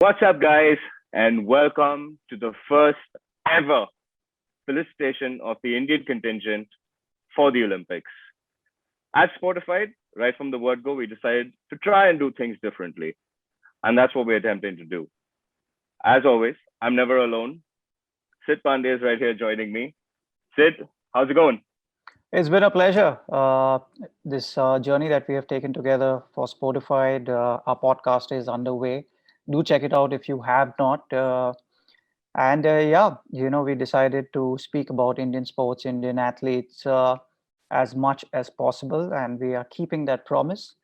What's up, guys, and welcome to the first ever felicitation of the Indian contingent for the Olympics. At Sportified, right from the word go, we decided to try and do things differently, and that's what we're attempting to do. As always, I'm never alone. Sid Pandey is right here joining me. Sid, how's it going? It's been a pleasure. This journey that we have taken together for Sportified, our podcast is underway. Do check it out if you have not. We decided to speak about Indian sports, Indian athletes as much as possible, and we are keeping that promise.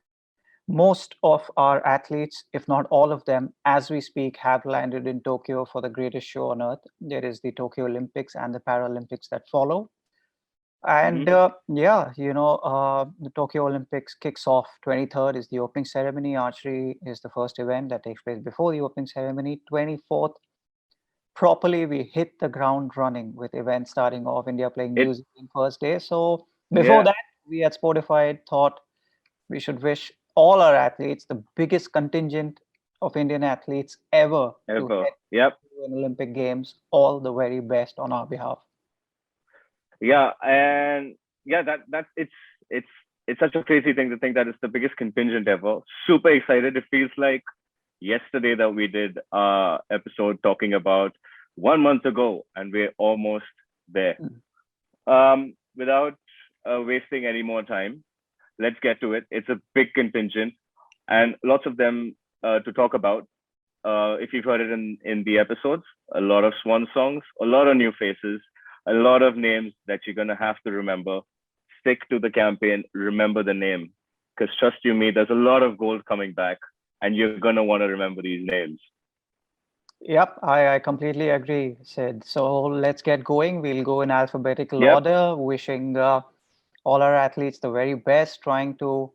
Most of our athletes, if not all of them, as we speak, have landed in Tokyo for the greatest show on earth. There is the Tokyo Olympics and the Paralympics that follow. And Mm-hmm. the Tokyo Olympics kicks off. 23rd is the opening ceremony. Archery is the first event that takes place before the opening ceremony. 24th, properly, we hit the ground running with events starting off. India playing It, New Zealand first day. So before yeah, that, we at Sportified thought we should wish all our athletes, the biggest contingent of Indian athletes ever to ever. head Yep. to an Olympic Games, all the very best on our behalf. Yeah, and yeah, that's it's it's such a crazy thing to think that it's the biggest contingent ever. Super excited. It feels like yesterday that we did episode talking about 1 month ago, and we're almost there. Mm. Without wasting any more time, let's get to it. It's a big contingent, and lots of them to talk about. If you've heard it in the episodes, a lot of swan songs, a lot of new faces, a lot of names that you're gonna have to remember. Stick to the campaign, remember the name, because trust you me, there's a lot of gold coming back, and you're gonna want to remember these names. Yep, I completely agree, Sid. So let's get going. We'll go in alphabetical Yep. order, wishing all our athletes the very best, trying to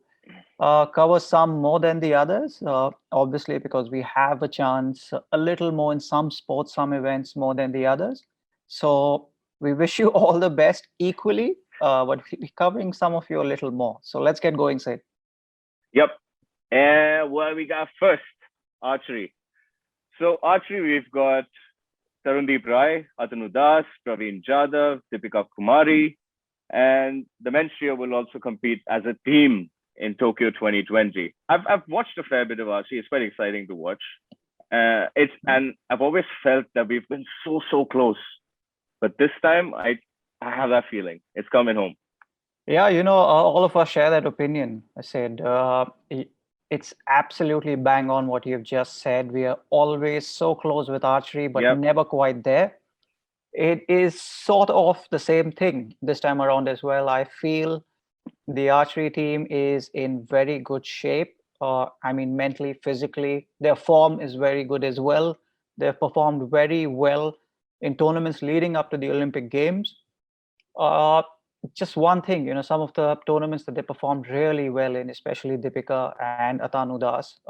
cover some more than the others, obviously, because we have a chance a little more in some sports, some events more than the others. So we wish you all the best equally, but we're covering some of you a little more. So let's get going, Sid. Yep. And what we got first? Archery. So archery, we've got Tarundeep Rai, Atanu Das, Praveen Jadhav, Deepika Kumari, and the men's trio will also compete as a team in Tokyo 2020. I've watched a fair bit of archery. It's quite exciting to watch. It's and I've always felt that we've been so close, but this time I have that feeling it's coming home. Yeah, all of us share that opinion. I said, it's absolutely bang on what you've just said. We are always so close with archery, but Yep. never quite there. It is sort of the same thing this time around as well. I feel the archery team is in very good shape. I mean, mentally, physically, their form is very good as well. They've performed very well in tournaments leading up to the Olympic Games. Uh, just one thing, some of the tournaments that they performed really well in, especially Deepika and Atanu Das,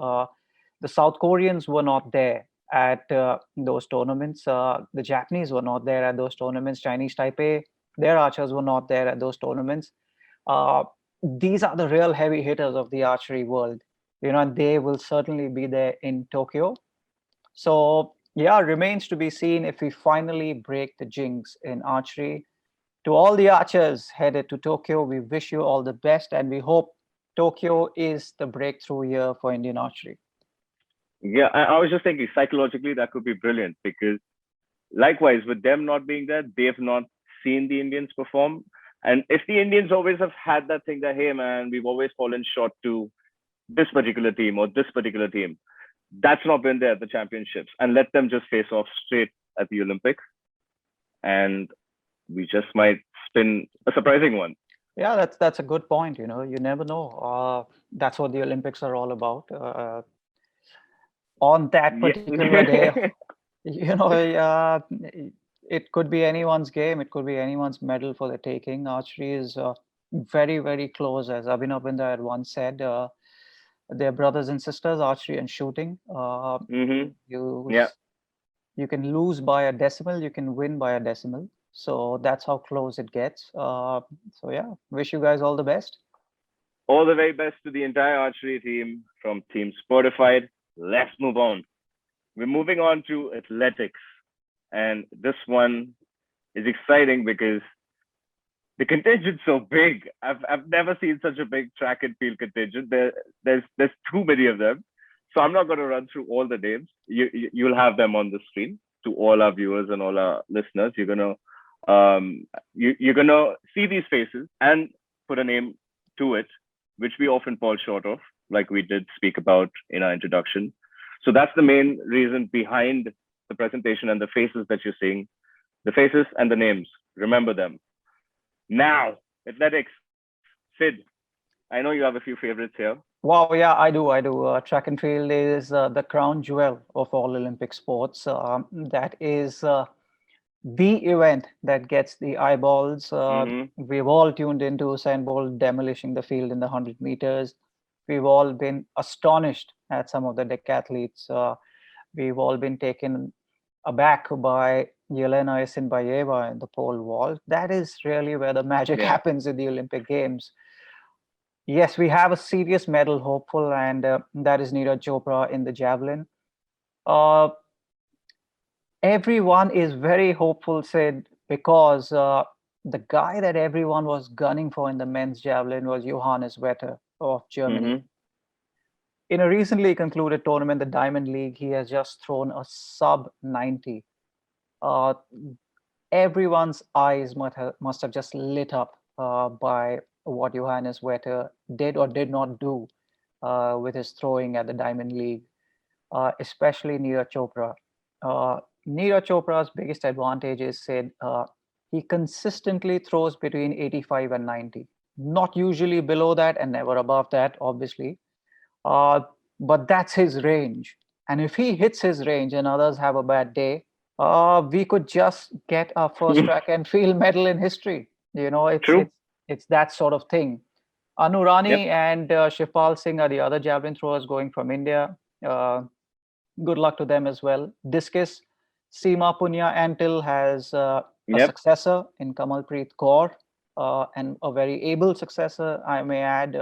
the South Koreans were not there at those tournaments. The Japanese were not there at those tournaments. Chinese Taipei, their archers were not there at those tournaments. Uh, these are the real heavy hitters of the archery world, and they will certainly be there in Tokyo. So, yeah, remains to be seen if we finally break the jinx in archery. To all the archers headed to Tokyo, we wish you all the best and we hope Tokyo is the breakthrough year for Indian archery. Yeah, I was just thinking psychologically that could be brilliant because likewise with them not being there, they've not seen the Indians perform. And if the Indians always have had that thing that, hey man, we've always fallen short to this particular team or this particular team, that's not been there at the championships. And let them just face off straight at the Olympics. And we just might spin a surprising one. Yeah, that's a good point. You never know. That's what the Olympics are all about. On that Yeah. particular day, it could be anyone's game. It could be anyone's medal for the taking. Archery is very, very close, as Abhinav Binder had once said. They're brothers and sisters, archery and shooting. Mm-hmm. You Yeah. you can lose by a decimal, you can win by a decimal. So that's how close it gets. So yeah, wish you guys all the best. All the very best to the entire archery team from Team Sportified. Let's move on. we're moving on to athletics. And this one is exciting because the contingent's so big. I've never seen such a big track and field contingent. There's too many of them. So I'm not going to run through all the names. You'll have them on the screen to all our viewers and all our listeners. You're gonna see these faces and put a name to it, which we often fall short of, like we did speak about in our introduction. So that's the main reason behind the presentation and the faces that you're seeing, the faces and the names. Remember them. Now, athletics. Sid, I know you have a few favorites here. Wow, yeah, I do. I do. Track and field is the crown jewel of all Olympic sports. That is the event that gets the eyeballs. Mm-hmm. We've all tuned into Usain Bolt demolishing the field in the 100 meters. We've all been astonished at some of the decathletes. We've all been taken aback by Yelena Isinbayeva in the pole vault. That is really where the magic Yeah. happens in the Olympic Games. Yes, we have a serious medal hopeful, and that is Neeraj Chopra in the javelin. Uh, Everyone is very hopeful, Sid, because the guy that everyone was gunning for in the men's javelin was Johannes Vetter of Germany. Mm-hmm. In a recently concluded tournament, the Diamond League, he has just thrown a sub 90. Uh, Everyone's eyes must have just lit up by what Johannes Vetter did or did not do with his throwing at the Diamond League, especially Neeraj Chopra. Uh, Neeraj Chopra's biggest advantage is said he consistently throws between 85 and 90, not usually below that and never above that, obviously. Uh, but that's his range. And if he hits his range and others have a bad day, we could just get our first track and field medal in history. You know, True. it's that sort of thing. Yep. Anurani and Shivpal Singh are the other javelin throwers going from India. Good luck to them as well. Discus, Seema Punya Antil has a Yep. successor in Kamalpreet Kaur, and a very able successor, I may add.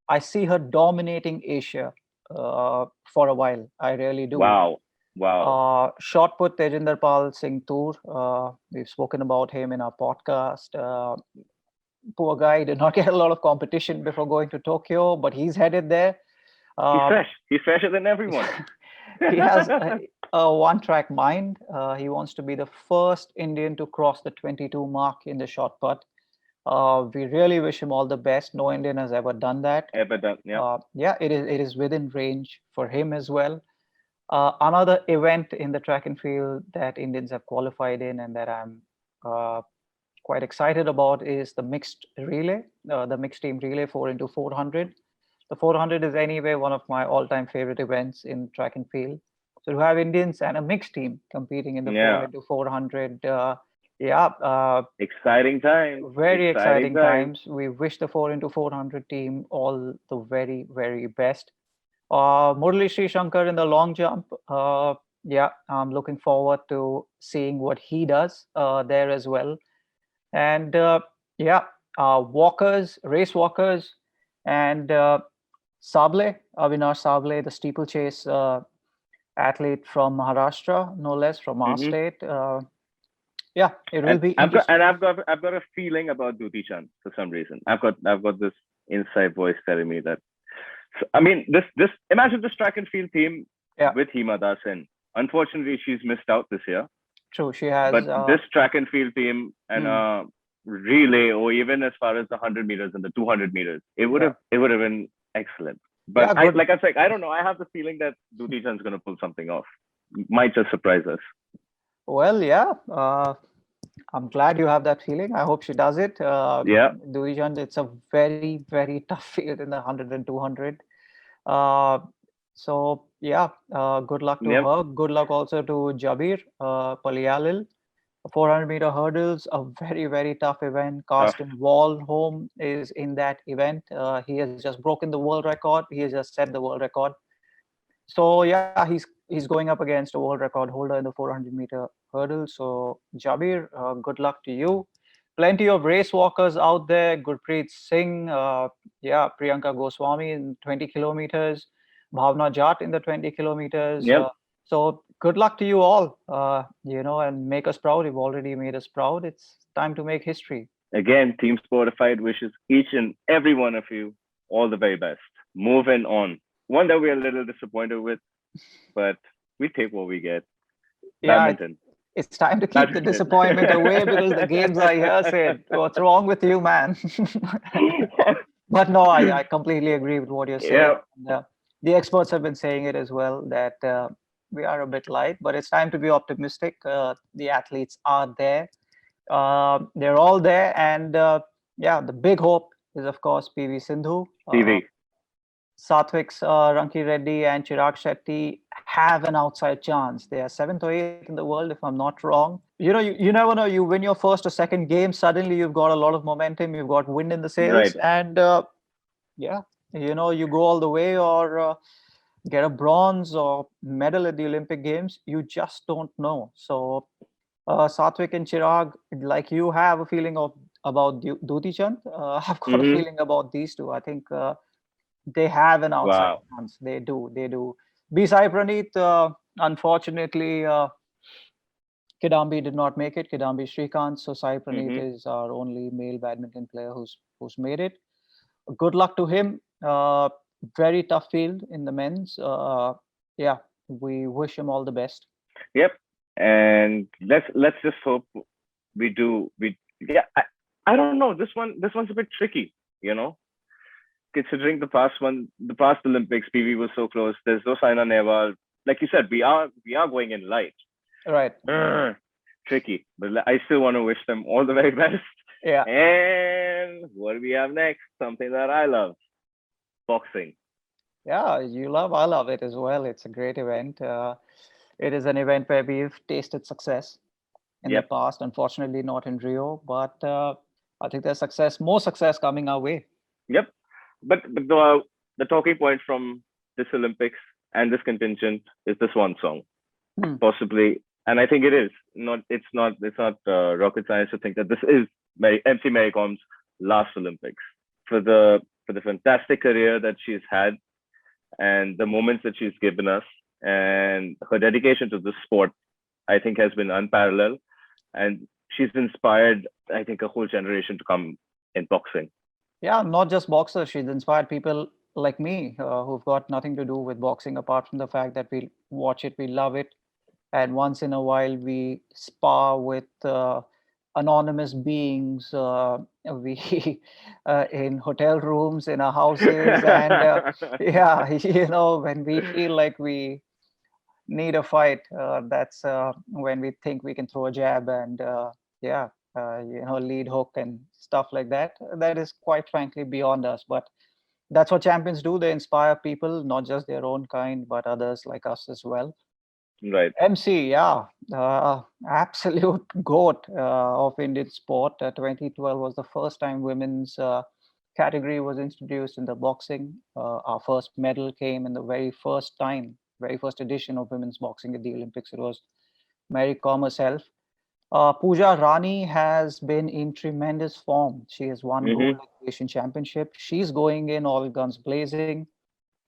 I see her dominating Asia for a while. I really do. Wow. Wow. Shot put Tejinder Pal Singh Toor. We've spoken about him in our podcast. Poor guy did not get a lot of competition before going to Tokyo, but he's headed there. He's Uh, fresh. He's fresher than everyone. he has a one-track mind. He wants to be the first Indian to cross the 22 mark in the shot put. We really wish him all the best. No Indian has ever done that. Ever done. Yep. Yeah, it is within range for him as well. Another event in the track and field that Indians have qualified in and that I'm uh, quite excited about is the mixed relay, the mixed team relay 4 into 400. The 400 is anyway one of my all-time favorite events in track and field. So to have Indians and a mixed team competing in the 4 Yeah. into 400, yeah, Exciting times. very Exciting exciting times. times. We wish the 4 into 400 team all the very, very best. Murali Sri Shankar in the long jump. Yeah, I'm looking forward to seeing what he does there as well. And yeah, walkers, race walkers, and Sable, Avinash Sable, the steeplechase athlete from Maharashtra, no less from our Mm-hmm. state. Yeah, it will And be I've got interesting. and I've got a feeling about Duti Chand for some reason. I've got this inside voice telling me that. So, I mean, this imagine this track and field team Yeah, with Hima Das in. Unfortunately, she's missed out this year. true. She has. But this track and field team and Hmm, relay, or even as far as the 100 meters and the 200 meters, yeah, it would have been excellent. But yeah, I good. like I said, I don't know. I have the feeling that Duti Chand's going to pull something off. Might just surprise us. Well, yeah. I'm glad you have that feeling. I hope she does it. Yeah. Duijan, it's a very, very tough field in the 100 and 200. Uh, so, yeah, good luck to Yep. her. Good luck also to Jabir Palialil. 400-meter hurdles, a very, very tough event. Tough. Carsten Wahlholm is in that event. He has just broken the world record. He has just set the world record. So yeah, he's going up against a world record holder in the 400-meter hurdle. So Jabir, good luck to you. Plenty of race walkers out there. Gurpreet Singh, yeah, Priyanka Goswami in 20 kilometers. Bhavna Jat in the 20 kilometers. Yep. So good luck to you all, and make us proud. You've already made us proud. It's time to make history. Again, Team Sportified wishes each and every one of you all the very best. Moving on. One that we're a little disappointed with, but we take what we get. Yeah, Badminton. it's time to keep the Badminton. disappointment away because the games are here, Sid. What's wrong with you, man? But no, I completely agree with what you're saying. Yeah. The experts have been saying it as well that we are a bit light, but it's time to be optimistic. The athletes are there. They're all there. And yeah, the big hope is, of course, PV Sindhu. TV. Sathwik's Ranki Reddy and Chirag Shetty have an outside chance. They are seventh or eighth in the world, if I'm not wrong. You never know. You win your first or second game, suddenly you've got a lot of momentum. You've got wind in the sails, Right. and yeah, you go all the way or get a bronze or medal at the Olympic Games. You just don't know. So Satvik and Chirag, like you have a feeling of about Duti Chand. I've got a Mm-hmm. feeling about these two. I think. They have an outside Wow. chance. They do. They do. Beside Praneeth, unfortunately, Kidambi did not make it. Kidambi Srikanth. So Sai Praneeth Mm-hmm. is our only male badminton player who's made it. Good luck to him. Very tough field in the men's. Yeah, we wish him all the best. Yep. And let's just hope we do we yeah, I don't know. This one's a bit tricky, you know. Considering the past Olympics, PV was so close. There's no Saina Nehwal. Like you said, we are going in light. Right. Tricky, but I still want to wish them all the very best. Yeah. And what do we have next? Something that I love, boxing. Yeah, you love, I love it as well. It's a great event. It is an event where we've tasted success in the Yep, past. Unfortunately, not in Rio, but I think there's more success coming our way. yep. But the talking point from this Olympics and this contingent is this one song, Hmm. possibly, and I think it is not. It's not rocket science to think that this is MC Mary Com's last Olympics for the fantastic career that she's had and the moments that she's given us and her dedication to the sport. I think has been unparalleled, and she's inspired. I think a whole generation to come in boxing. Yeah, not just boxers. She's inspired people like me who've got nothing to do with boxing apart from the fact that we watch it, we love it, and once in a while we spar with anonymous beings. We in hotel rooms, in our houses, and yeah, when we feel like we need a fight, that's when we think we can throw a jab and yeah, lead hook and stuff like that. That is quite frankly beyond us, but that's what champions do. They inspire people, not just their own kind, but others like us as well. Right. MC, yeah, absolute goat of Indian sport. 2012 was the first time women's category was introduced in the boxing. Our first medal came in the very first edition of women's boxing at the Olympics. It was Mary Kom herself. Pooja Rani has been in tremendous form. She has won gold Mm-hmm. at the Asian Championship. She's going in all guns blazing.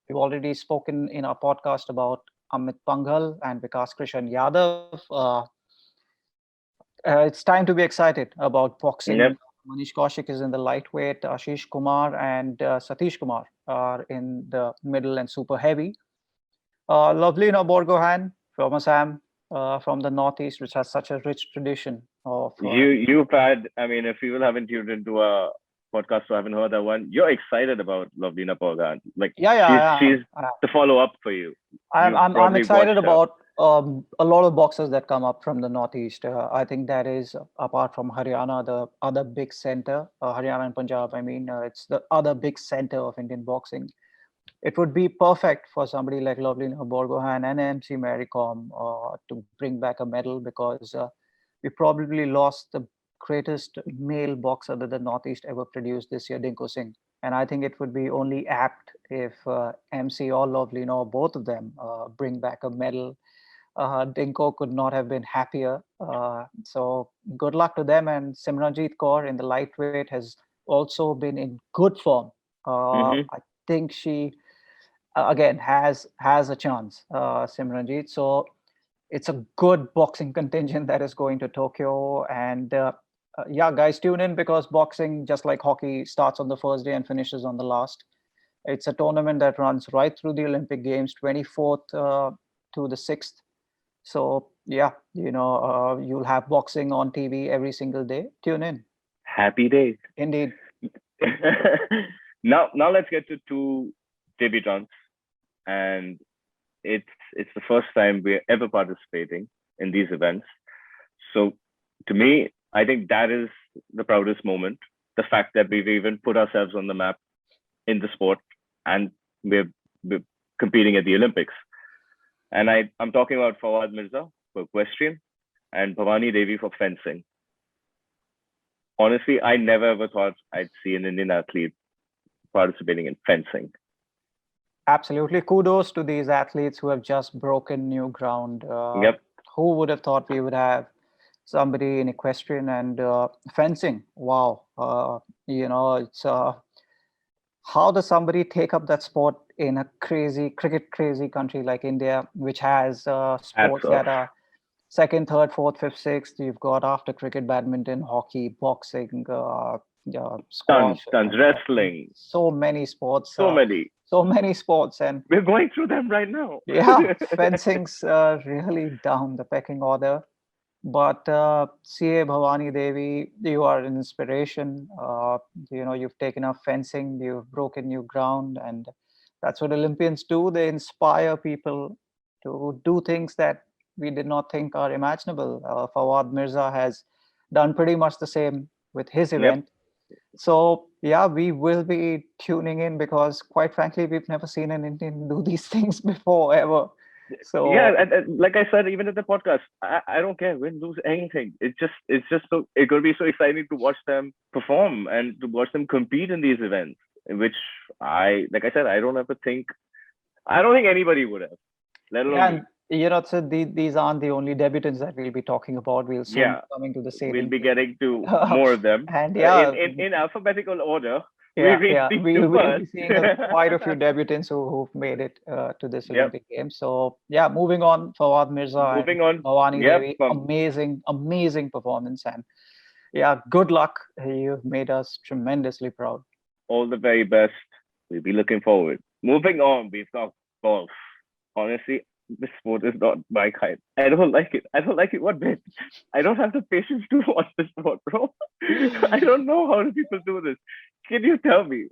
We've already spoken in our podcast about Amit Panghal and Vikas Krishan Yadav. It's time to be excited about boxing. Yep. Manish Kaushik is in the lightweight. Ashish Kumar and Satish Kumar are in the middle and super heavy. Lovelina Borgohan from Assam, from the Northeast, which has such a rich tradition of. You've had. I mean, if people haven't tuned into a podcast or haven't heard that one, you're excited about Lovelina Porgan. Like Yeah, yeah, she's I am. the follow up for you. I'm You've I'm I'm probably excited watched her. about a lot of boxers that come up from the Northeast. I think that is apart from Haryana, the other big center. Haryana and Punjab. I mean, it's the other big center of Indian boxing. It would be perfect for somebody like Lovelina Borgohan and MC Mary Kom to bring back a medal because we probably lost the greatest male boxer that the Northeast ever produced this year, Dinko Singh. And I think it would be only apt if MC or Lovelina or both of them bring back a medal. Dinko could not have been happier. So good luck to them. And Simranjeet Kaur in the lightweight has also been in good form. Mm-hmm. I think she again has a chance, Simranjeet. So it's a good boxing contingent that is going to Tokyo. And yeah, guys, tune in because boxing, just like hockey, starts on the first day and finishes on the last. It's a tournament that runs right through the Olympic Games, 24th to the 6th. So yeah, you'll have boxing on TV every single day. Tune in. Happy days. Indeed. Now let's get to two debutantes, and it's the first time we're ever participating in these events. So to me, I think that is the proudest moment. The fact that we've even put ourselves on the map in the sport, and we're competing at the Olympics. And I'm talking about Fawad Mirza for equestrian and Bhavani Devi for fencing. Honestly, I never ever thought I'd see an Indian athlete participating in fencing. Absolutely. Kudos to these athletes who have just broken new ground. Yep, Who would have thought we would have somebody in equestrian and fencing? Wow. It's how does somebody take up that sport in a crazy cricket crazy country like India, which has hats sports off. that are second, third, fourth, fifth, sixth. You've got after cricket, badminton, hockey, boxing, Tons, squash, tons, and wrestling, so many sports. so many. So many sports, and We're going through them right now. yeah, fencing's really down the pecking order. But CA Bhavani Devi, you are an inspiration. You've taken up fencing, you've broken new ground, and that's what Olympians do. They inspire people to do things that we did not think are imaginable. Fawad Mirza has done pretty much the same with his Yep. event. So yeah, we will be tuning in because, quite frankly, we've never seen an Indian do these things before ever. Yeah, So and like I said, even at the podcast, I don't care, win, lose, anything. It's just so it's gonna be so exciting to watch them perform and to watch them compete in these events, which like I said, I don't think anybody would have, let alone yeah, me. and so these aren't the only debutants that we'll be talking about. We'll soon be Yeah, coming to the we'll sailing be games. getting to more of them And in yeah, in alphabetical order. We yeah, read yeah, these two we'll first. be seeing quite a few debutants who've made it to this Yep. Olympic Games. So yeah, moving on, Fawad Mirza and Moving on. Bhavani Yep. Devi, amazing, amazing performance, and yeah, good luck. You've made us tremendously proud. All the very best. We'll be looking forward. Moving on, we've got golf. Honestly, this sport is not my kind. I don't like it. I don't like it one bit. I don't have the patience to watch this sport, bro. I don't know how do people do this. Can you tell me?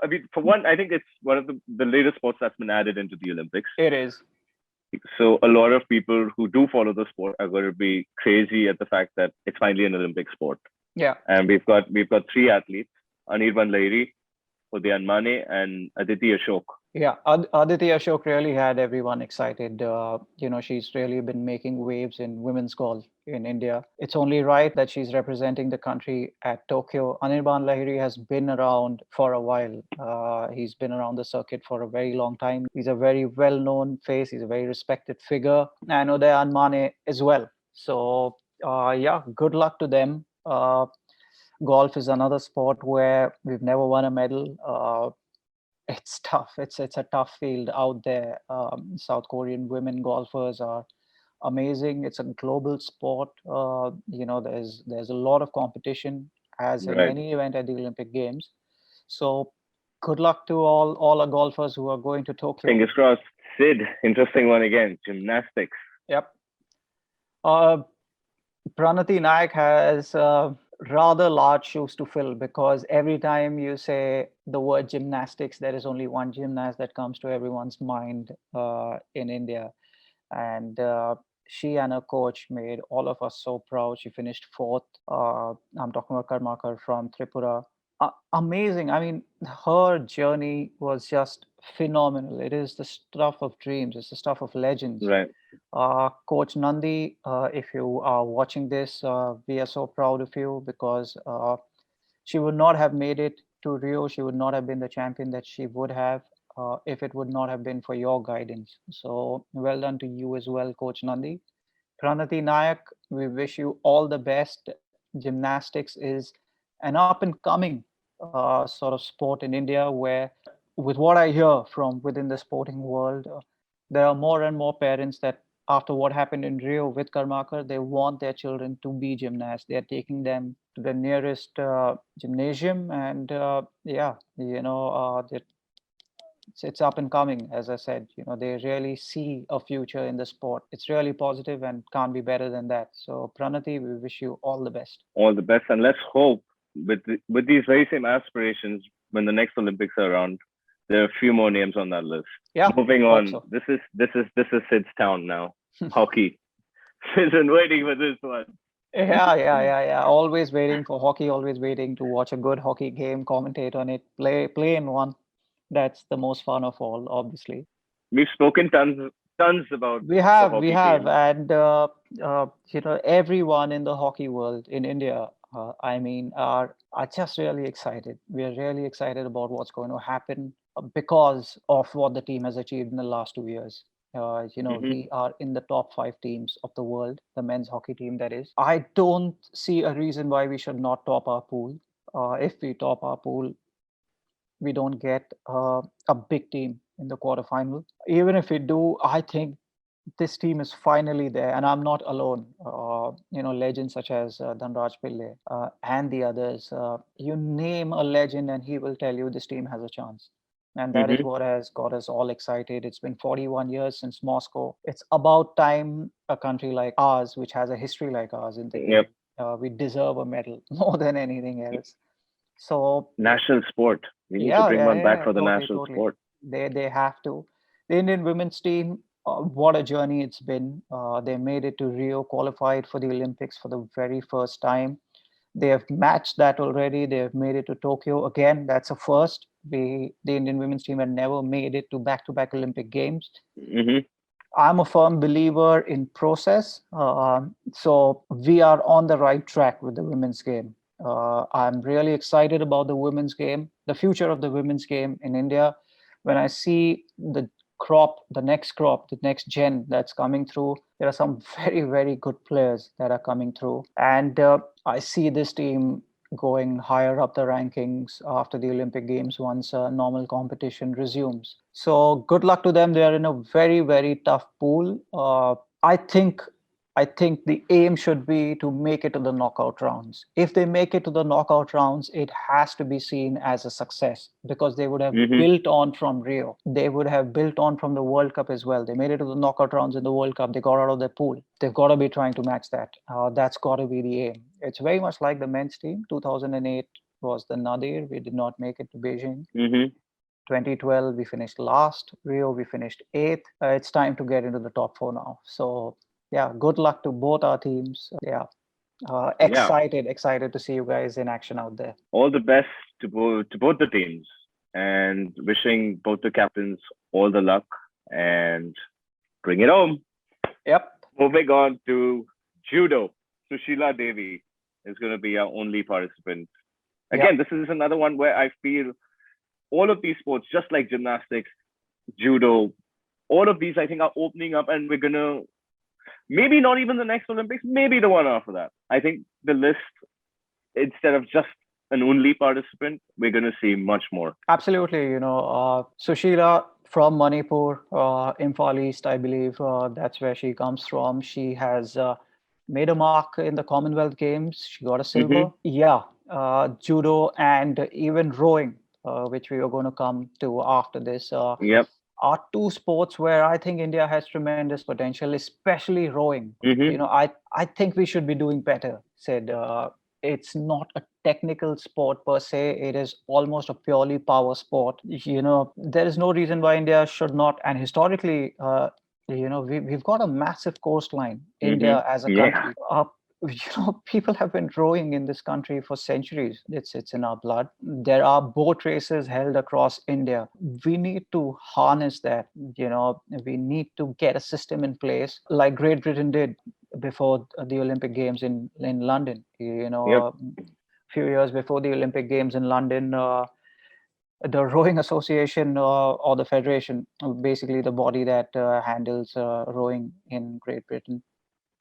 I mean, for one, I think it's one of the latest sports that's been added into the Olympics. It is. So a lot of people who do follow the sport are going to be crazy at the fact that it's finally an Olympic sport. Yeah. And we've got three athletes: Anirban Lahiri, Udyan Mane, and Aditi Ashok. Yeah, Aditi Ashok really had everyone excited. She's really been making waves in women's golf in India. It's only right that she's representing the country at Tokyo. Anirban Lahiri has been around for a while. He's been around the circuit for a very long time. He's a very well-known face. He's a very respected figure, and Udayan Mane as well. So, yeah, good luck to them. Golf is another sport where we've never won a medal. It's tough. It's a tough field out there. South Korean women golfers are amazing. It's a global sport. There's a lot of competition, as in Right. any event at the Olympic Games. So, good luck to all our golfers who are going to Tokyo. Fingers crossed. Sid, interesting one again. Gymnastics. Yep. Uh, Pranati Nayak has rather large shoes to fill because every time you say the word gymnastics, there is only one gymnast that comes to everyone's mind in India. And she and her coach made all of us so proud. She finished fourth. I'm talking about Karmakar from Tripura. Amazing. I mean, her journey was just phenomenal. It is the stuff of dreams, it's the stuff of legends. Right. Coach Nandi, if you are watching this, we are so proud of you because she would not have made it to Rio. She would not have been the champion that she would have if it would not have been for your guidance. So well done to you as well, Coach Nandi. Pranati Nayak, we wish you all the best. Gymnastics is an up and coming sort of sport in India where with what I hear from within the sporting world, there are more and more parents that after what happened in Rio with Karmakar, they want their children to be gymnasts. They're taking them to the nearest gymnasium, and yeah, it's up and coming. As I said, they really see a future in the sport. It's really positive and can't be better than that. So, Pranati, we wish you all the best. All the best, and let's hope with these very same aspirations, when the next Olympics are around, there are a few more names on that list. Yeah, Moving hope on, so. this is Sid's town now. Hockey. Sid's been waiting for this one. Yeah. Always waiting for hockey, always waiting to watch a good hockey game, commentate on it, play in one. That's the most fun of all, obviously. We've spoken tons about We the have, we hockey have, team. and everyone in the hockey world in India, are just really excited. We are really excited about what's going to happen because of what the team has achieved in the last 2 years. Hmm. We are in the top 5 teams of the world, the men's hockey team, that is. I don't see a reason why we should not top our pool. If we top our pool, we don't get a big team in the quarterfinal. Even if we do, I think this team is finally there, and I'm not alone. Legends such as Dhanraj Pillai and the others. You name a legend, and he will tell you this team has a chance. And that is Hmm. what has got us all excited. It's been 41 years since Moscow. It's about time a country like ours, which has a history like ours in the Yep. game, we deserve a medal more than anything else. So National sport. We need to yeah, bring yeah, one yeah, back yeah, for the totally, national totally. sport. They have to. The Indian women's team, what a journey it's been. They made it to Rio, qualified for the Olympics for the very first time. They have matched that already. They have made it to Tokyo again. That's a first. The Indian women's team had never made it to back-to-back Olympic games. Hmm. I'm a firm believer in process. So we are on the right track with the women's game. I'm really excited about the women's game, the future of the women's game in India. When I see the next gen that's coming through, there are some very, very good players that are coming through. And I see this team going higher up the rankings after the Olympic Games once normal competition resumes. So good luck to them. They are in a very, very tough pool. I think I think the aim should be to make it to the knockout rounds. If they make it to the knockout rounds, it has to be seen as a success because they would have Hmm. built on from Rio. They would have built on from the World Cup as well. They made it to the knockout rounds in the World Cup. They got out of their pool. They've got to be trying to match that. That's got to be the aim. It's very much like the men's team. 2008 was the nadir. We did not make it to Beijing. Hmm. 2012 we finished last. Rio we finished eighth. It's time to get into the top four now. So yeah, good luck to both our teams. Yeah, Yeah. excited to see you guys in action out there. All the best to both the teams, and wishing both the captains all the luck and bring it home. Yep. Moving on to judo. Sushila Devi is going to be our only participant. Again, Yep. this is another one where I feel all of these sports, just like gymnastics, judo, all of these, I think, are opening up, and we're going to maybe not even the next Olympics, maybe the one after that. I think the list, instead of just an only participant, we're going to see much more. Absolutely. Sushila from Manipur, Imphal East, I believe that's where she comes from. She has made a mark in the Commonwealth Games. She got a silver. Mm-hmm. Yeah. Judo and even rowing, which we are going to come to after this. Yep. Are two sports where I think India has tremendous potential, especially rowing. Mm-hmm. I think we should be doing better. Said it's not a technical sport per se. It is almost a purely power sport. There is no reason why India should not. And historically, we've got a massive coastline. Mm-hmm. India as a Yeah. country. People have been rowing in this country for centuries. It's in our blood. There are boat races held across India. We need to harness that. We need to get a system in place like Great Britain did before the Olympic Games in London. Yep. A few years before the Olympic Games in London, the Rowing Association or the Federation, basically the body that handles rowing in Great Britain,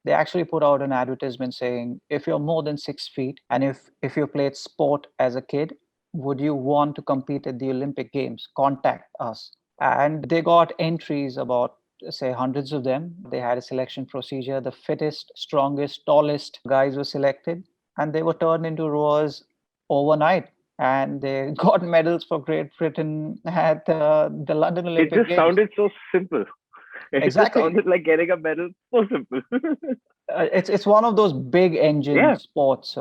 they actually put out an advertisement saying if you're more than 6 feet and if you played sport as a kid, would you want to compete at the Olympic Games? Contact us. And they got entries, about say hundreds of them. They had a selection procedure. The fittest, strongest, tallest guys were selected, and they were turned into rowers overnight. And they got medals for Great Britain at the London It Olympic just Games. sounded so simple. It just Exactly. sounded like getting a medal. So simple. It's one of those big engine Yeah, sports.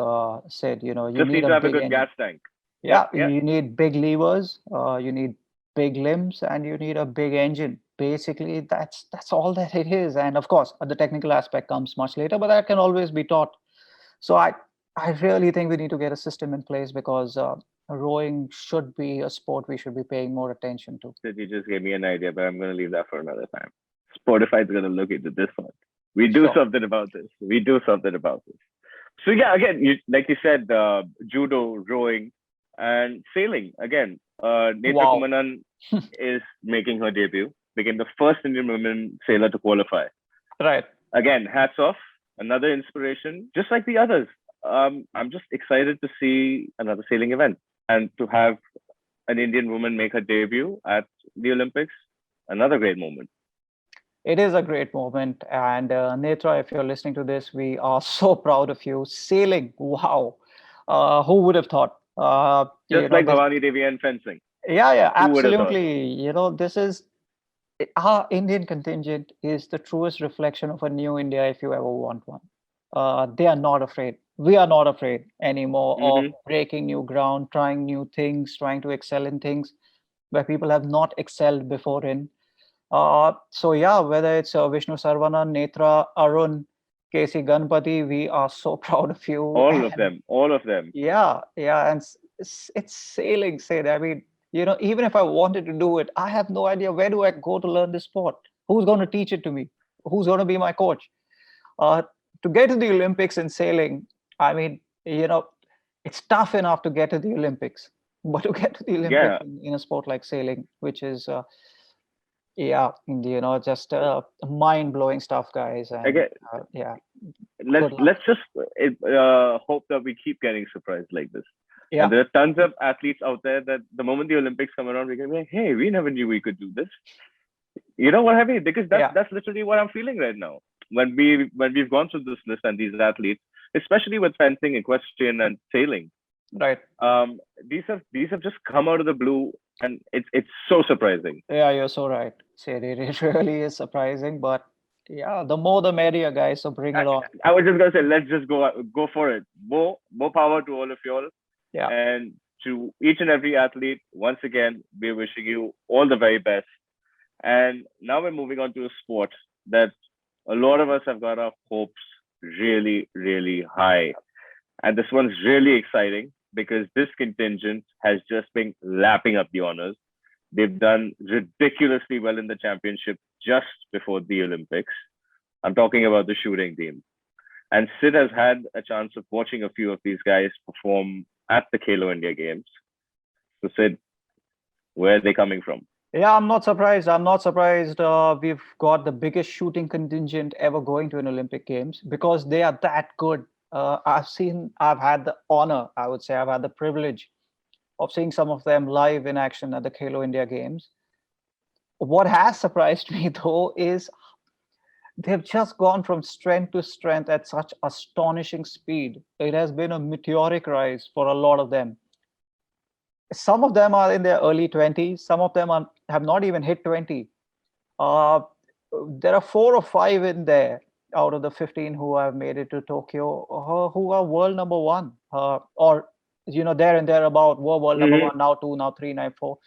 Said, you just need need a to have a big good engine. gas tank. Yep, Yeah, yep. you need big levers, you need big limbs, and you need a big engine. Basically, that's all that it is. And of course, the technical aspect comes much later, but that can always be taught. So I really think we need to get a system in place, because rowing should be a sport we should be paying more attention to. That you just gave me an idea, but I'm going to leave that for another time. Sportified is going to look into this one. We do Sure. something about this. We do something about this. So yeah, again, like you said, judo, rowing, and sailing. Again, Netra Wow. Kumanan is making her debut. Became the first Indian woman sailor to qualify. Right. Again, hats off. Another inspiration, just like the others. I'm just excited to see another sailing event and to have an Indian woman make her debut at the Olympics. Another great moment. It is a great moment. And Netra, if you're listening to this, we are so proud of you. Sailing, wow. Who would have thought? Just like This. Bhavani Devi and fencing. Yeah, yeah, Who would have thought? absolutely. This is our Indian contingent is the truest reflection of a new India if you ever want one. They are not afraid. We are not afraid anymore of Mm-hmm. breaking new ground, trying new things, trying to excel in things where people have not excelled before in. So yeah, whether it's Vishnu Sarvana, Netra, Arun, Casey Ganpati, we are so proud of you. All of And them. All of them. yeah, yeah, and it's sailing, Sid. I mean, even if I wanted to do it, I have no idea where do I go to learn this sport. Who's going to teach it to me? Who's going to be my coach? Uh, to get to the Olympics in sailing, I mean, it's tough enough to get to the Olympics, but to get to the Olympics Yeah. in a sport like sailing, which is yeah, just mind blowing stuff, guys, and Again, yeah, let's good luck. let's just hope that we keep getting surprised like this. And Yeah, there are tons of athletes out there that the moment the Olympics come around, we can be like, hey, we never knew we could do this. You know what I mean? Because that's yeah, that's literally what I'm feeling right now. When we've gone through this list and these athletes, especially with fencing, equestrian, and sailing, right. um, these have just come out of the blue, and it's so surprising. Yeah, you're so right. Sid, it really is surprising, but yeah, the more the merrier, guys. So bring I, it on. I was just gonna say, let's just go for it. More power to all of y'all, Yeah. and to each and every athlete. Once again, we're wishing you all the very best. And now we're moving on to a sport that a lot of us have got our hopes really, really high. And this one's really exciting because this contingent has just been lapping up the honors. They've done ridiculously well in the championship just before the Olympics. I'm talking about the shooting team. And Sid has had a chance of watching a few of these guys perform at the Khelo India Games. So, Sid, where are they coming from? Yeah, I'm not surprised. I'm not surprised. We've got the biggest shooting contingent ever going to an Olympic Games because they are that good. I've had the honor, I would say, I've had the privilege of seeing some of them live in action at the Khelo India Games. What has surprised me though is they've just gone from strength to strength at such astonishing speed. It has been a meteoric rise for a lot of them. Some of them are in their early 20s, some of them have not even hit 20. Uh, there are 4 or 5 in there out of the 15 who have made it to Tokyo, who are world number one, or there and there about were world number Mm-hmm. one, now two, now three, now four.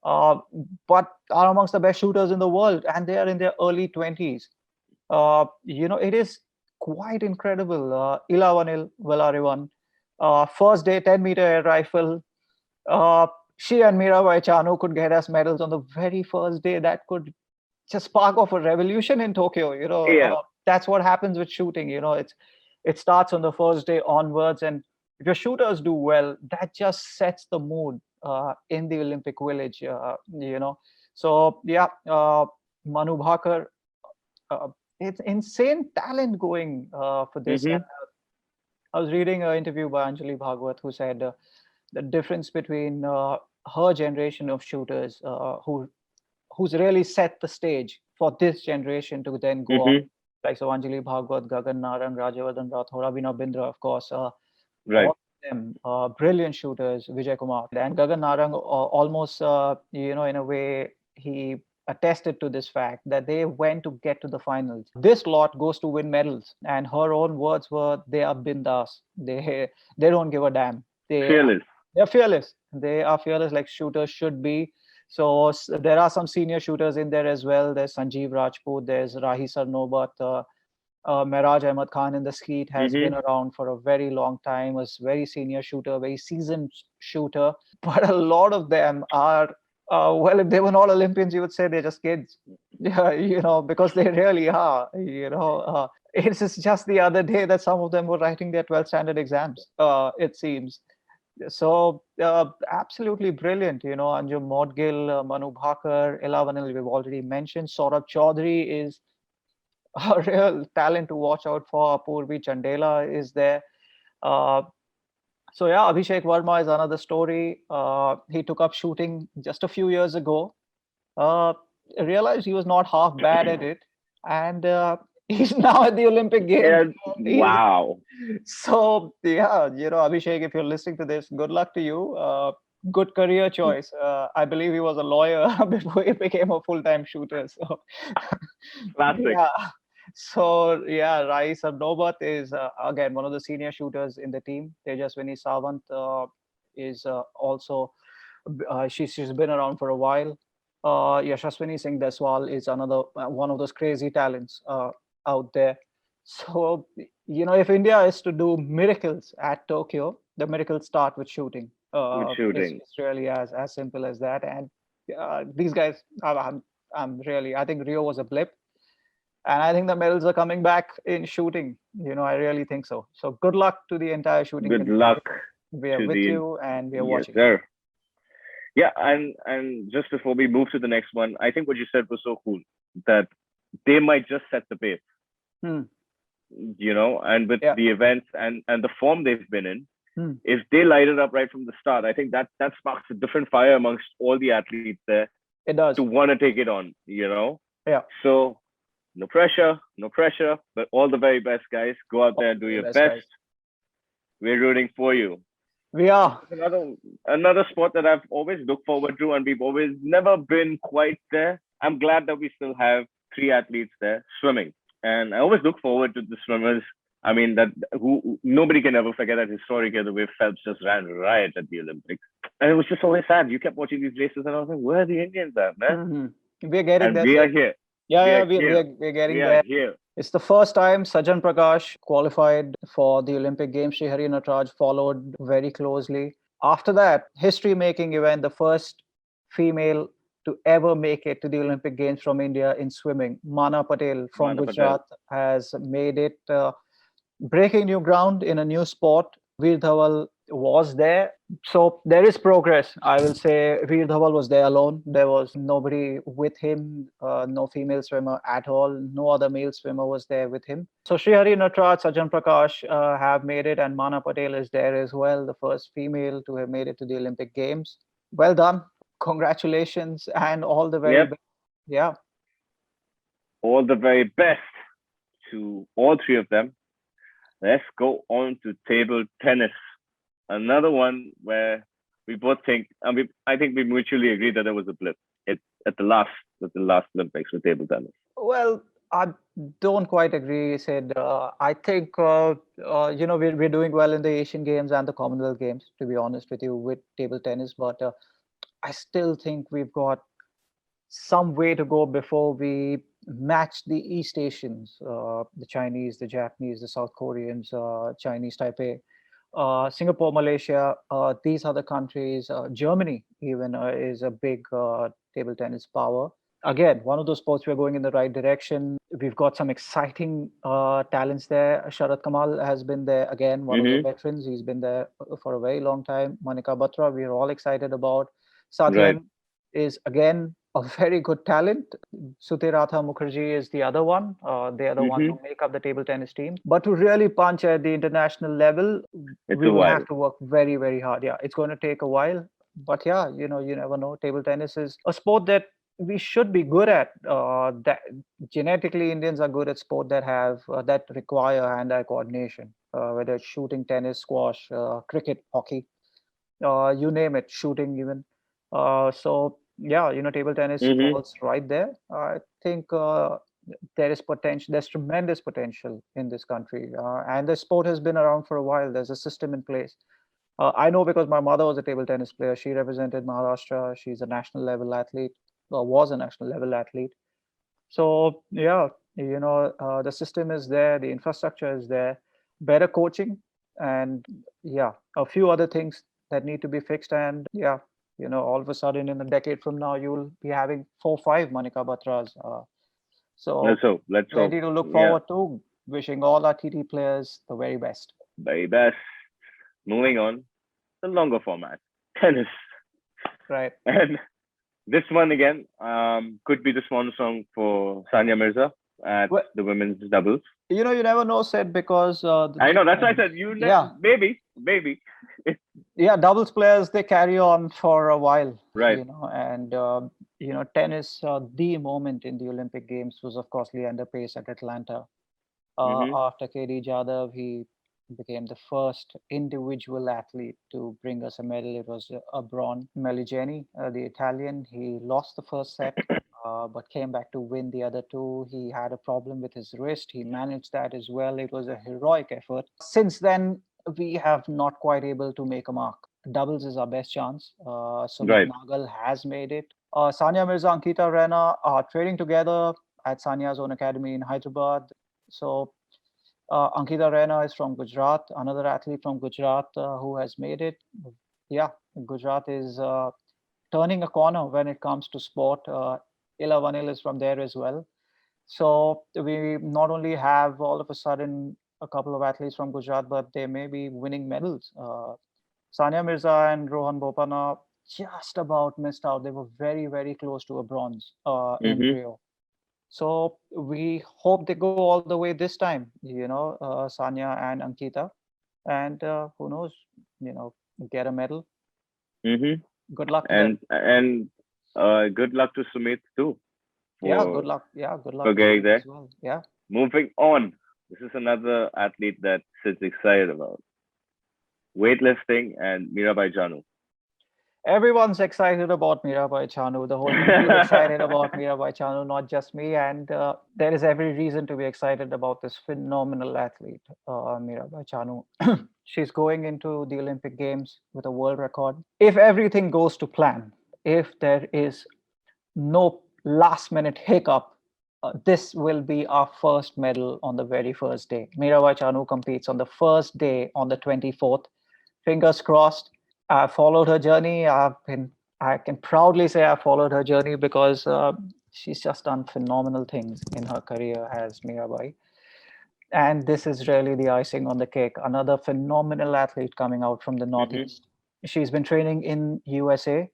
But are amongst the best shooters in the world, and they are in their early 20s. It is quite incredible. Ilavanil Valarivan, first day 10-meter air rifle. Uh, she and Mirabai Chanu could get us medals on the very first day. That could just spark off a revolution in Tokyo. Yeah. That's what happens with shooting. It starts on the first day onwards, and if your shooters do well, that just sets the mood in the Olympic Village. So yeah, Manu Bhakar, uh, it's insane talent going for this. And Mm-hmm. I was reading an interview by Anjali Bhagwat who said the difference between her generation of shooters who's really set the stage for this generation to then go on, Mm-hmm. like so Anjali Bhagwat, Gagan Narang, Rajavardhan Rathore, Abhinav Bindra, of course, all Right. of them brilliant shooters. Vijay Kumar and Gagan Narang, almost in a way he attested to this fact that they went to get to the finals. This lot goes to win medals, and her own words were, "They are bindas. They don't give a damn. Fearless. They're fearless. They are fearless, like shooters should be." So there are some senior shooters in there as well. There's Sanjeev Rajput. There's Rahi Sarnobat. Miraj Ahmed Khan in the skeet has been Mm-hmm. around for a very long time, was very senior shooter, very seasoned shooter. But a lot of them are, well, if they were not Olympians, you would say they're just kids. Yeah, because they really are. It's just the other day that some of them were writing their 12th standard exams, it seems. So absolutely brilliant, Anjum Modgil, Manu Bhakar, Elavanil, we've already mentioned. Saurabh Chaudhary is a real talent to watch out for. Apurvi Chandela is there. Uh, so yeah, Abhishek Verma is another story. He took up shooting just a few years ago. Uh, Realized he was not half bad at it, and he's now at the Olympic Games. And wow. So yeah, Abhishek, if you're listening to this, good luck to you. Good career choice. I believe he was a lawyer before he became a full-time shooter. So Classic. yeah. So yeah, Rai Sarnobat is again one of the senior shooters in the team. Tejaswini Sawant is also she's been around for a while. Yashaswini Singh Deswal is another one of those crazy talents out there. So if India is to do miracles at Tokyo, the miracles start with shooting. With It's, shooting. it's really as simple as that. And these guys, I'm really, I think Rio was a blip, and I think the medals are coming back in shooting. I really think so. So good luck to the entire shooting Good contingent. luck We are to with the. you, and we are Yes, watching you. sir. Yeah, and just before we move to the next one, I think what you said was so cool that they might just set the pace, Hmm. and with Yeah. the events and the form they've been in, Hmm. if they light it up right from the start, I think that sparks a different fire amongst all the athletes there It to does. want to take it on. Yeah. So no pressure, but all the very best, guys. Go out All there and the do very your best, best. guys. We're rooting for you. We are. Another sport that I've always looked forward to, and we've always never been quite there. I'm glad that we still have three athletes there swimming, and I always look forward to the swimmers. I mean that who nobody can ever forget that historic year the way Phelps just ran riot at the Olympics, and it was just always sad. You kept watching these races, and I was like, "Where are the Indians at, man?" Hmm. We're getting And there, we Sid. are here. Yeah, We yeah, are we're, here. we're, we're We getting are there. here. It's the first time Sajan Prakash qualified for the Olympic Games. Srihari Natraj followed very closely. After that, history-making event, the first female to ever make it to the Olympic Games from India in swimming, Mana Patel from Mana Patel. Gujarat has made it, breaking new ground in a new sport. Veer Dhawal was there. So there is progress. I will say Veer Dhawal was there alone. There was nobody with him, no female swimmer at all. No other male swimmer was there with him. So Srihari Natraj, Sajan Prakash have made it, and Mana Patel is there as well, the first female to have made it to the Olympic Games. Well done. Congratulations and all the very Yep. best. Yeah. All the very best to all three of them. Let's go on to table tennis. Another one where we both think, I think we mutually agree that there was a blip at, at the last Olympics with table tennis. Well, I don't quite agree, Sid. I think, we're doing well in the Asian Games and the Commonwealth Games, to be honest with you, with table tennis. But I still think we've got some way to go before we match the East Asians, the Chinese, the Japanese, the South Koreans, Chinese Taipei, Singapore, Malaysia. These other countries, Germany even is a big table tennis power. Again, one of those sports we're going in the right direction. We've got some exciting talents there. Sharat Kamal has been there again, one of the Mm-hmm. veterans. He's been there for a very long time. Manika Batra, we're all excited about. Right. Satyan is again a very good talent. Sutiratha Mukherjee is the other one. They are the ones Mm-hmm. who make up the table tennis team. But to really punch at the international level, It's we a will while. have to work very, very hard. Yeah, it's going to take a while. But yeah, you never know. Table tennis is a sport that we should be good at. That genetically, Indians are good at sport that have that require hand-eye coordination. Whether it's shooting, tennis, squash, cricket, hockey, you name it, shooting even. So yeah, table tennis Mm-hmm. falls right there. I think there is potential. There's tremendous potential in this country, and the sport has been around for a while. There's a system in place. I know because my mother was a table tennis player. She represented Maharashtra. She's a national level athlete, or was a national level athlete. So yeah, the system is there, the infrastructure is there, better coaching, and yeah, a few other things that need to be fixed. And yeah, all of a sudden in a decade from now, you'll be having 4, 5 Manika Batras. Let's So hope. Let's hope. plenty to look Yeah. forward to. Wishing all our TT players the very best. Very best. Moving on. The longer format. Tennis. Right. And this one again could be the swan song for Sania Mirza at Well, the women's doubles. you never know, said because I know. That's why I said yeah, maybe, maybe. yeah, doubles players they carry on for a while, Right. and tennis. The moment in the Olympic Games was, of course, Leander Pace at Atlanta. Mm-hmm. After KD Jadhav, he became the first individual athlete to bring us a medal. It was a bronze. Meligeni, the Italian, he lost the first set, but came back to win the other two. He had a problem with his wrist. He managed that as well. It was a heroic effort. Since then, we have not quite able to make a mark. Doubles is our best chance. Sumit Right. Nagal has made it. Sania Mirza, Ankita Rana are training together at Sania's own academy in Hyderabad. So Ankita Rana is from Gujarat, another athlete from Gujarat who has made it. Yeah, Gujarat is turning a corner when it comes to sport. Ila Vanil is from there as well. So we not only have all of a sudden a couple of athletes from Gujarat, but they may be winning medals. Sania Mirza and Rohan Bopana just about missed out. They were very, very close to a bronze in Mm-hmm. Rio. So we hope they go all the way this time, Sanya and Ankita. And who knows, you know, get a medal. Mm-hmm. Good luck to them. And good luck to Sumit too Yeah, for good luck. Yeah, good for luck to getting Sumit there. as well. Yeah. Moving on. This is another athlete that Sid's excited about. Weightlifting and Mirabai Janu. Everyone's excited about Mirabai Chanu. The whole country is excited about Mirabai Chanu, not just me. And there is every reason to be excited about this phenomenal athlete, Mirabai Chanu. She's going into the Olympic Games with a world record. If everything goes to plan, if there is no last minute hiccup, this will be our first medal on the very first day. Mirabai Chanu competes on the first day on the 24th. Fingers crossed. I followed her journey. I can proudly say I followed her journey because she's just done phenomenal things in her career as Mirabai. And this is really the icing on the cake. Another phenomenal athlete coming out from the Mm-hmm. Northeast. She's been training in USA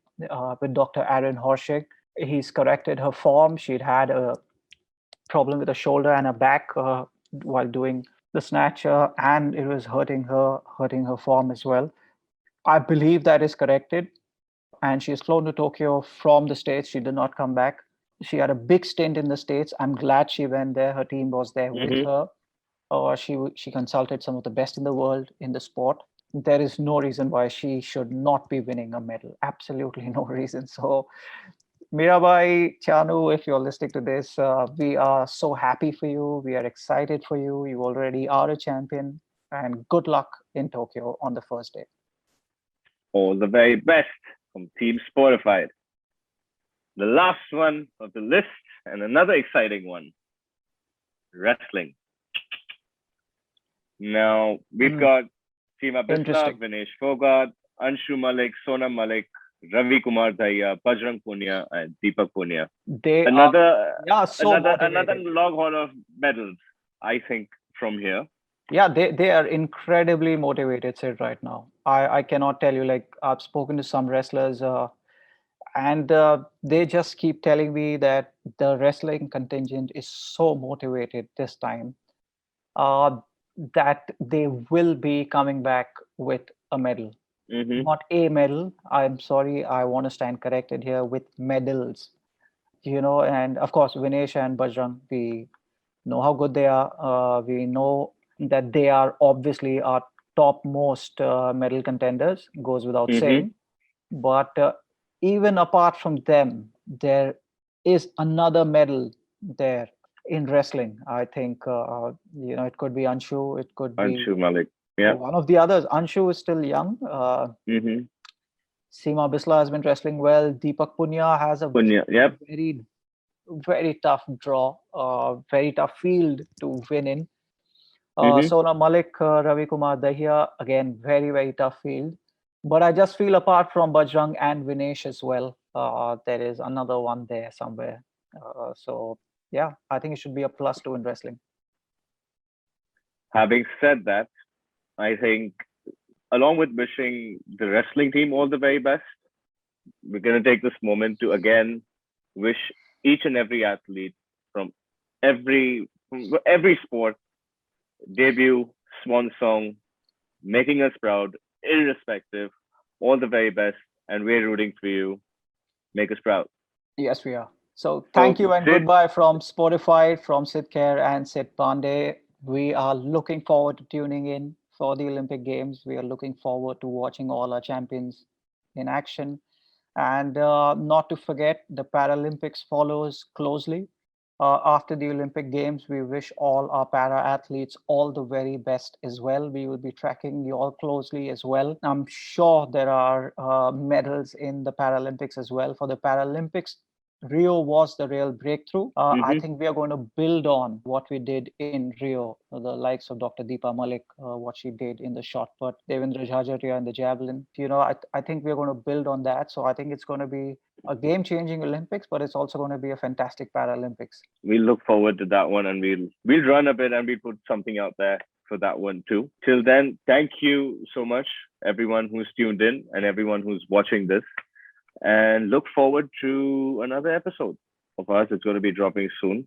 with Dr. Aaron Horschig. He's corrected her form. She'd had a problem with her shoulder and her back while doing the snatch, and it was hurting her form as well. I believe that is corrected. And she has flown to Tokyo from the States. She did not come back. She had a big stint in the States. I'm glad she went there. Her team was there with Mm-hmm. her. She consulted some of the best in the world in the sport. There is no reason why she should not be winning a medal. Absolutely no reason. So, Mirabai Chanu, if you're listening to this, we are so happy for you. We are excited for you. You already are a champion. And good luck in Tokyo on the first day. All the very best from Team Sportified. The last one of the list and another exciting one. Wrestling. Now we've got Seema Bisla, Interesting. Vinesh Fogart, Anshu Malik, Sonam Malik, Ravi Kumar Daya, Bajrang Punia, and Deepak Punia. They are, Another yeah, so another motivated. long haul of medals, I think, from here. Yeah, they are incredibly motivated, Sid, right now. I cannot tell you, like, I've spoken to some wrestlers. And they just keep telling me that the wrestling contingent is so motivated this time, uh, that they will be coming back with a medal. Mm-hmm. Not a medal. I'm sorry, I want to stand corrected here, with medals. And of course, Vinesh and Bajrang, we know how good they are. We know that they are obviously our topmost medal contenders, goes without Mm-hmm. saying. But even apart from them, there is another medal there in wrestling. I think, it could be Anshu, it could be Anshu Malik. Yep. one of the others. Anshu is still young. Mm-hmm. Seema Bisla has been wrestling well. Deepak Punya has a Punya. Yep. very, very tough draw, very tough field to win in. Mm-hmm. Sona Malik, Ravi Kumar Dahiya, again, very, very tough field. But I just feel apart from Bajrang and Vinesh as well, there is another one there somewhere. So, yeah, I think it should be a plus two in wrestling. Having said that, I think along with wishing the wrestling team all the very best, we're going to take this moment to again wish each and every athlete from every sport, debut, swan song, making us proud, irrespective, all the very best, and we're rooting for you. Make us proud. Yes, we are. So, thank So, you and Sid, goodbye from Sportified, from Sid Kher and Sid Pandey. We are looking forward to tuning in for the Olympic Games. We are looking forward to watching all our champions in action. And not to forget, the Paralympics follows closely. After the Olympic Games, we wish all our para athletes all the very best as well. We will be tracking you all closely as well. I'm sure there are medals in the Paralympics as well. For the Paralympics, Rio was the real breakthrough. I mm-hmm. think we are going to build on what we did in Rio, the likes of Dr. Deepa Malik, what she did in the shot put, Devendra Jhajaria in the javelin. I think we're going to build on that. So I think it's going to be a game-changing Olympics, but it's also going to be a fantastic Paralympics. We look forward to that one, and we'll run a bit and we put something out there for that one too. Till then, thank you so much, everyone who's tuned in and everyone who's watching this, and look forward to another episode of us. It's going to be dropping soon.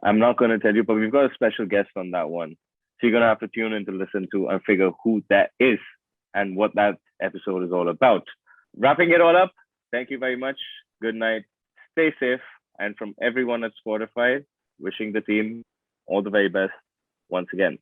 I'm not going to tell you, but we've got a special guest on that one. So you're going to have to tune in to listen to and figure who that is and what that episode is all about. Wrapping it all up, thank you very much. Good night. Stay safe. And from everyone at Sportified, wishing the team all the very best once again.